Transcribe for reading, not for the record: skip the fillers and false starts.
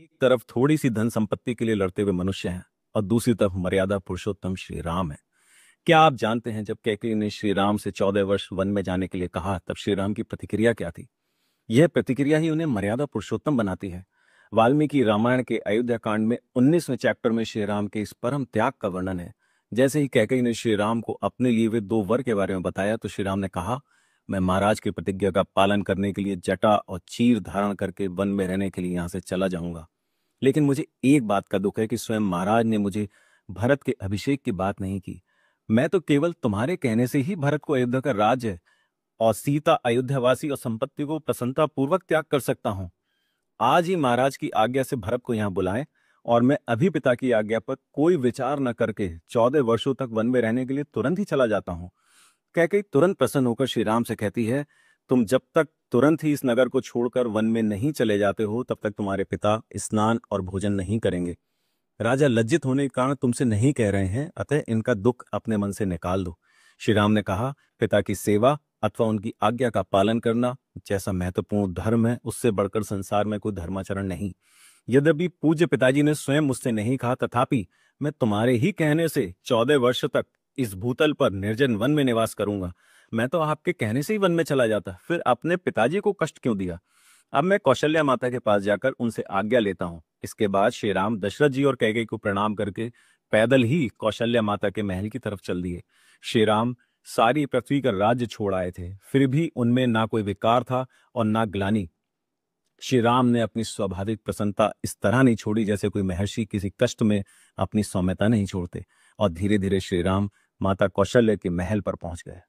एक तरफ थोड़ी सी धन संपत्ति के लिए लड़ते हुए मनुष्य हैं और दूसरी तरफ मर्यादा पुरुषोत्तम श्री राम है। क्या आप जानते हैं जब कैकेयी ने श्री राम से 14 वर्ष वन में जाने के लिए कहा तब श्री राम की प्रतिक्रिया क्या थी? यह प्रतिक्रिया ही उन्हें मर्यादा पुरुषोत्तम बनाती है। वाल्मीकि रामायण के अयोध्या कांड में 19वें चैप्टर में श्री राम के इस परम त्याग का वर्णन है। जैसे ही कैकेयी ने श्री राम को अपने लिए वे 2 वर के बारे में बताया तो श्री राम ने कहा, मैं महाराज की प्रतिज्ञा का पालन करने के लिए जटा और चीर धारण करके वन में रहने के लिए यहाँ से चला जाऊंगा। लेकिन मुझे एक बात का दुख है कि स्वयं महाराज ने मुझे भरत के अभिषेक की बात नहीं की। मैं तो केवल तुम्हारे कहने से ही भरत को अयोध्या का राज्य और सीता अयोध्यावासी और संपत्ति को प्रसन्नता पूर्वक त्याग कर सकता हूं। आज ही महाराज की आज्ञा से भरत को यहाँ बुलाएं और मैं अभी पिता की आज्ञा पर कोई विचार न करके 14 वर्षों तक वन में रहने के लिए तुरंत ही चला जाता हूँ। कैकेयी तुरंत प्रसन्न होकर श्री राम से कहती है, तुम जब तक तुरंत ही इस नगर को छोड़कर वन में नहीं चले जाते हो तब तक तुम्हारे पिता स्नान और भोजन नहीं करेंगे। राजा लज्जित होने के कारण तुमसे नहीं कह रहे हैं, अतः इनका दुख अपने मन से निकाल दो। श्री राम ने कहा, पिता की सेवा अथवा उनकी आज्ञा का पालन करना जैसा महत्वपूर्ण धर्म है उससे बढ़कर संसार में कोई धर्माचरण नहीं। यद्यपि पूज्य पिताजी ने स्वयं मुझसे नहीं कहा तथापि मैं तुम्हारे ही कहने से 14 वर्ष तक इस भूतल पर निर्जन वन में निवास करूंगा। मैं तो आपके कहने से ही वन में चला जाता, फिर अपने पिताजी को कष्ट क्यों दिया? अब मैं कौशल्या माता के पास जाकर उनसे आज्ञा लेता हूँ। इसके बाद श्री राम दशरथ जी और कैकेयी को प्रणाम करके पैदल ही कौशल्या माता के महल की तरफ चल दिए। श्री राम सारी पृथ्वी का राज्य छोड़ आए थे, फिर भी उनमें ना कोई विकार था और ना ग्लानि। श्री राम ने अपनी स्वाभाविक प्रसन्नता इस तरह नहीं छोड़ी जैसे कोई महर्षि किसी कष्ट में अपनी सौम्यता नहीं छोड़ते। और धीरे धीरे श्री राम माता कौशल्या के महल पर पहुंच गए।